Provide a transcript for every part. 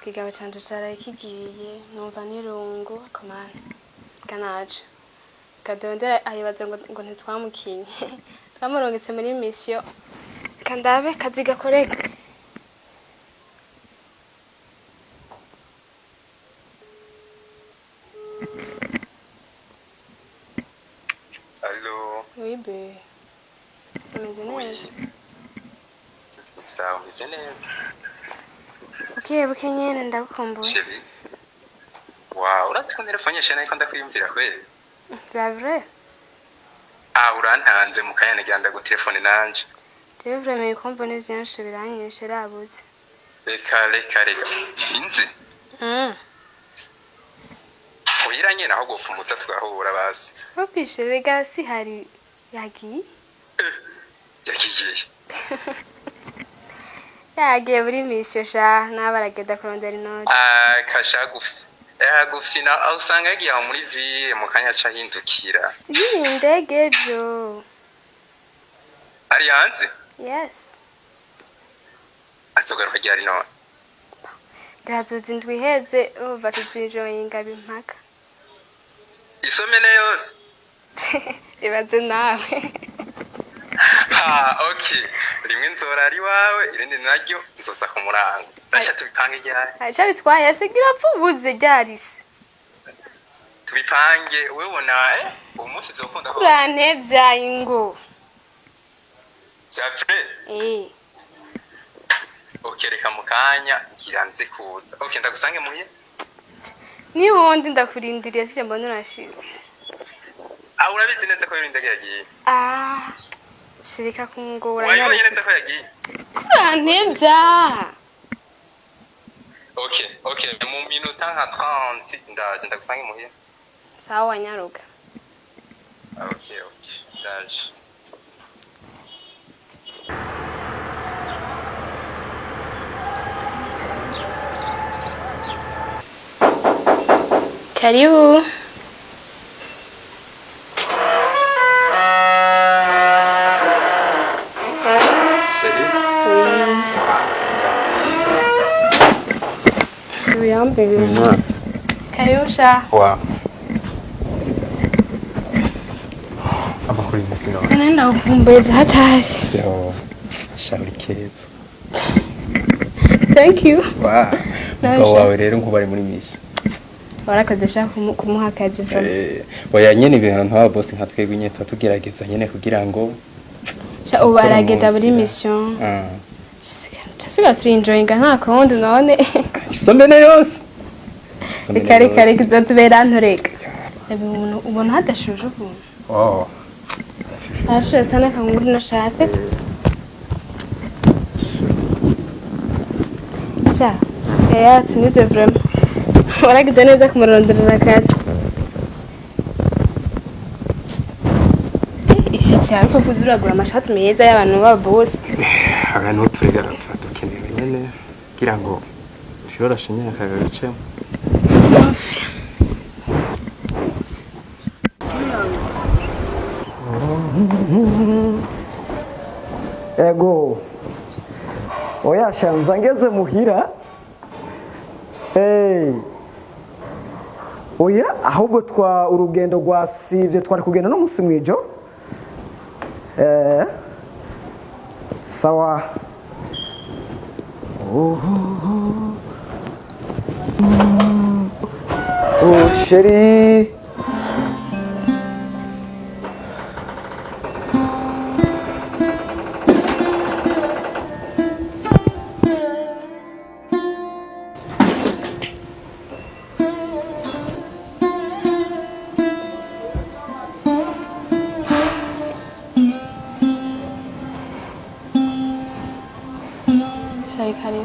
Kigabo canje caraye kigiye numva n'irungu komana kanaje kadondera ayibaza ngo ntitwamukinye twamurongetse muri mission kandabe kaziga koreka Allo. Oui be. Ameze neza. Sawa meze neza. Buke nyene ndagukumbuye. Chéri. Wow, uratse telefone shene ko ndakwiyumvira kweli. C'est vrai? Urantanze mu kanya nagenda go telefone nanje. C'est vraiment kumbona ivyinshi biranyishe rabuze. Reka. Inzi. Uyiranye naho gopfumutsa twahura basi. Opishe regasi hari yagi? Yagiye. Yagiye muri mission sha nabaragenda kurondera inoti. Kashagufye. Gufye na usanga yagiye muri vie mu kanya ca hindukira. Indege jo. Ari hanze? Yes. Atogaruka ryari none? Grazuzi ndwiheze uva tuzijoye ingabi mpaka. Isomene yose. Ibaze nawe. Okay. Rimwe nzora ari wawe irindi naryo nzoza ku murango. Basha tubipange ryari? Acha bitwaye asigira vubuze ryarise. Tubipange webona umunsi zokunda ko. Urantevya ingo. Sapre. Okay reka mukanya ngiranze kuza. Okay ndagusange muye. Ni hondi ndakurindiriye sije mbona urashize. Urabizi neza ko yirinde yagiye. Shirika kungora nyara. Wayo neza ko yagiye. Urantevya. Okay mu minota nka 30 ndaje ndagusange muye. Sawa nyaruka. Okay ndaje. Karibu. Karibu sha. Wow. Amakuru y'isino. Nenda ukumbuye hatari. Byo shabikeza. Thank you. Wow. Wawe rero nkubari muri misi. Warakoze sha kumuha akazi vuba. Oya nyene ibintu nta boss nka twebwe nyene tugerageza nyene kugira ngo sha ubaragenda muri mission. Tasuga turi enjoyinga nta kundi none. Isomene yose. Kare kizotubera ntoreka. Umuntu ubona hadashuje ubu. Arashe sana kanguri nashatse. Sha. Tunyuze vraiment. Waragize neza kumuronderera akazi. Ishati yawe ko kuzuragura amashati meza y'abantu ba boss. Abantu turega dukeneye nyene kugira ngo ushobora shinyana kagace. Ego. Oya shanza ngeze muhira. Oya ahubwo urugendo rwasivye twari kugenda no musi mwijo. Sawa. Chérie. Karibu.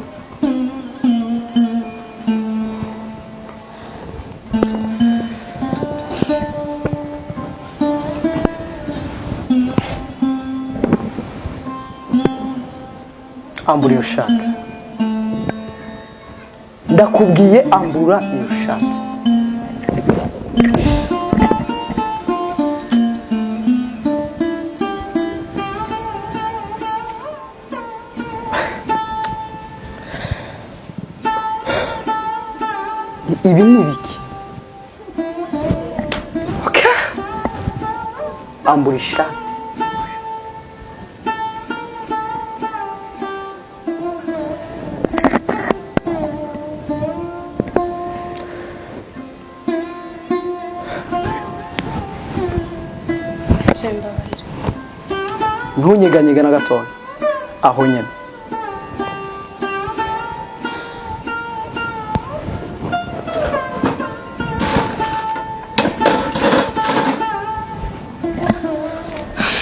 Ambura iyo shati. Ndakubwiye ambura iyo shati. ibi ni biki? Okay. Ambura ishati. Ntunyeganyega na gatoya aho nyene.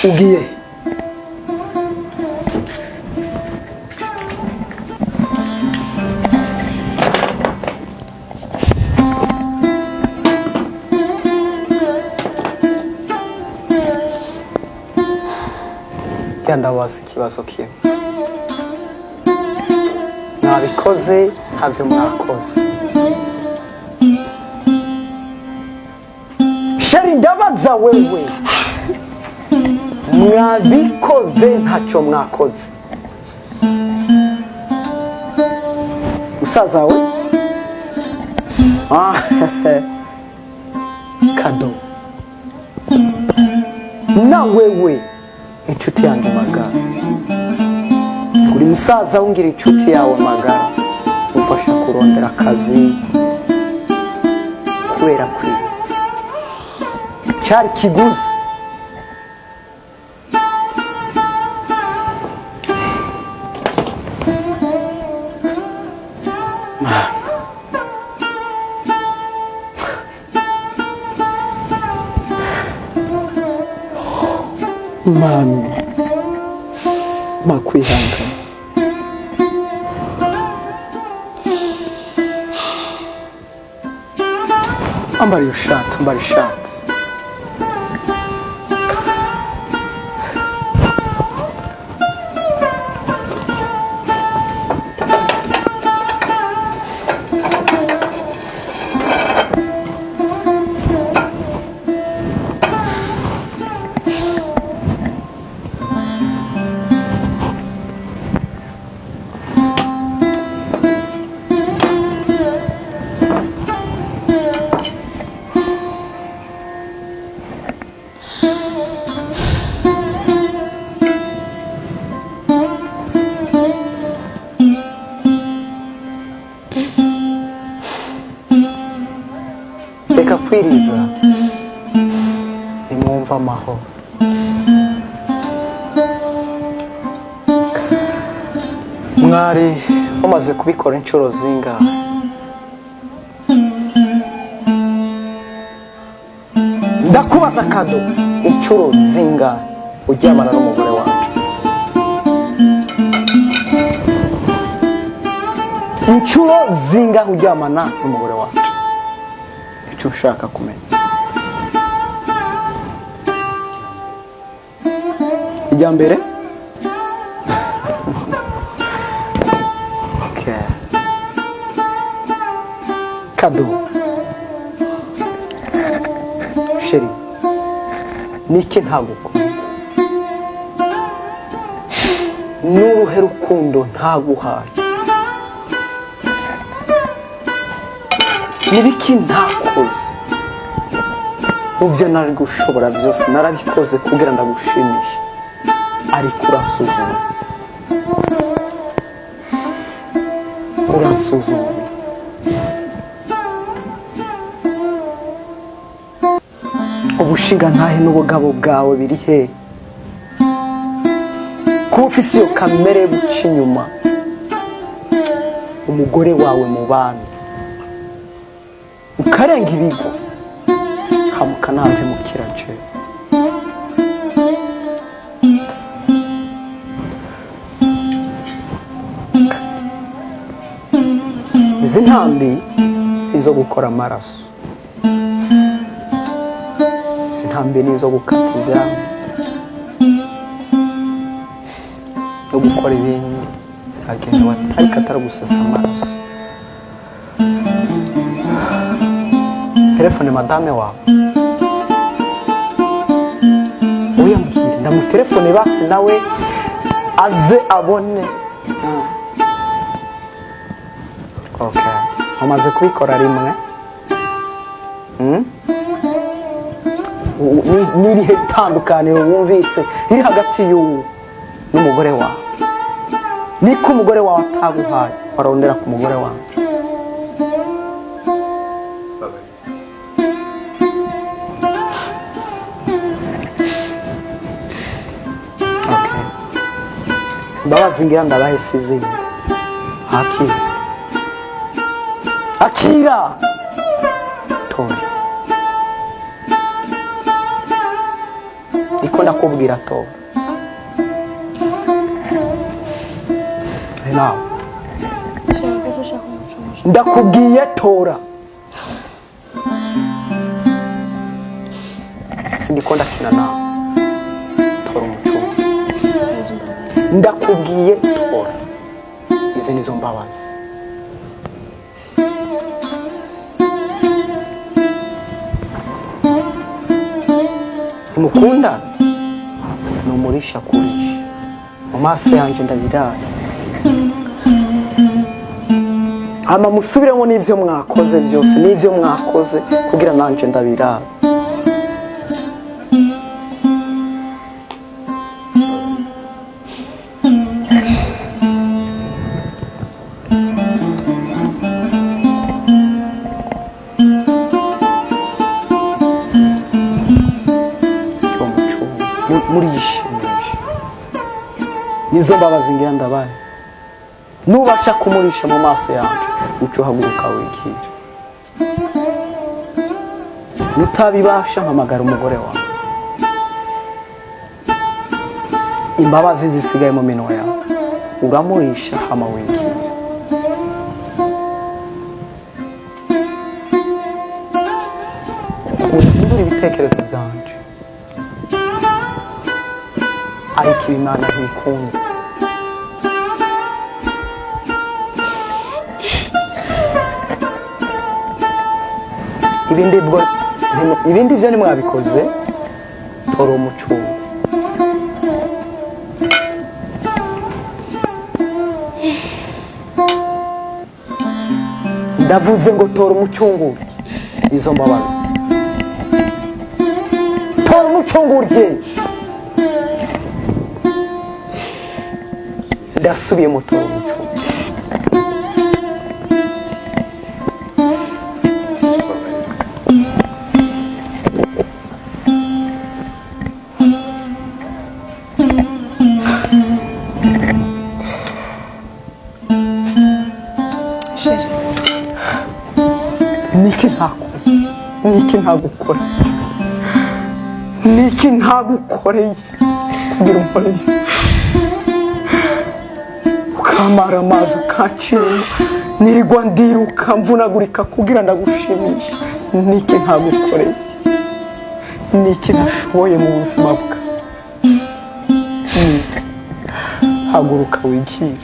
Ugiye ndabaza ikibazo kimwe. Mwabikoze ntavyo mwakoze. Sheri ndabaza wewe. Mwabikoze ntacyo mwakoze. Musaza we? Kado. Na wewe inshuti yanjye magara. Uri musaza ungira inshuti yawe magara. Ufasha kurondera akazi. Kubera kwiba. Cyari kiguzi. Mami, makwihangana. Ambara iyo shati, ambara ishati. Reka kwiriza nimwumva amahoro. Mwari mumaze kubikora inshuro zingahe? Ndakubaza Kado, inshuro zingahe uryamana n'umugore wacu? Inshuro zingahe uryamana n'umugore wacu? Icyo ushaka kumenya. Ijya mbere? Okay. Kado. Sheri. Niki ntagukunda. N'uruhe rukundo ntaguhaye. Nibiki ntakoze. Muvyo nari gushobora byose narabikoze kugira ndagushimisha. Ariko uransuzuma. Uransuzuma. Ubushinga ntahe n'ubugabo bwawe biri he? Kuba ufise iyo kamere buca inyuma umugore wawe mu bana ukarenga ibigo hamuka nave mu kirace. Izi ntambi sizo gukora amaraso. Izi ntambi nizo gukata ivyamwa no gukora ibintu zagenewe ariko atari gusesa amaraso. Telefone madame wawe uyambwira ndamutelefone basi nawe aze abone. Okay. umaze kubikora rimwe n'irihe itandukaniro wumvise riri hagati y'uwo n'umugore wawe? niko umugore wawe ataguhaye warondera ku mugore wawe. Imbabazi ngira ndabahise izindi. Akira akira Tora, niko ndakubwira Tora. Nawe ndakubwiye Tora, sindiko ndakina nawe. Tora umucungu, ndakubwiye Tora. Izi nizo mbabazi. Mukunda numurisha kurisha mu maso yanje ndabiraye. Ama musubiremo n'ivyo mwakoze byose, n'ivyo mwakoze kugira nanje ndabiraye. Murishimisha nizo mbabazi ngira ndabaye. Nubasha kumurisha mu maso yanjye ucuhaguruka wigira. Nutabibasha mpamagara umugore wawe. Imbabazi zisigaye mu minwa yawe uramurisha hama wigira. Urindura ibitekerezo byanje, ariko Imana ntikunda. Ibindi byo nimwabikoze Tora umucungu. Ndavuze ngo Tora umucungu izo mbabazi. Tora umucungu urye. Ndasubiye mu Tora umucungu. Niki ntagukoreye kugira umporeye ukamara amazi ukacima nirigwa ndiruka mvunagurika kugira ndagushimisha. Niki ntagukoreye, niki nashoboye mu buzima bwa. Haguruka wigire,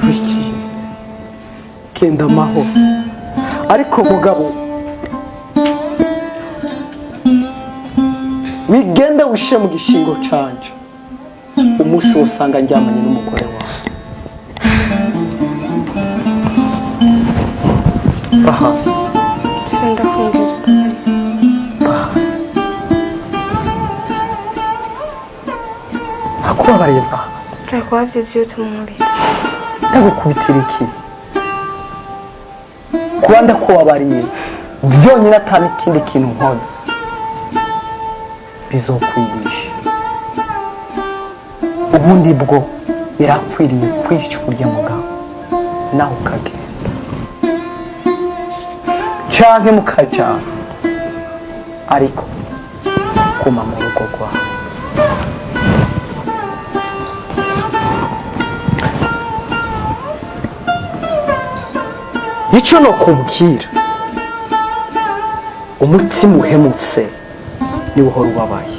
wigire genda amahoro. Ariko mugabo wigenda wishe mu gishingo canje umunsi usanga njyamanye n'umugore wawe. Bahasi bahasi akubabariye bahasi. Ndakwavyiza yuko umubiri ndagukubitira iki? Kuba ndakubabariye byonyine atari ikindi kintu nkoze bizokwigisha. Ubundi bwo birakwiriye kwica urya mugabo nawe ukagenda canke mukajana, ariko kuma mu rugo rwawe. Icyo no kubwira, umutima uhemutse niwo uhora ubabaye.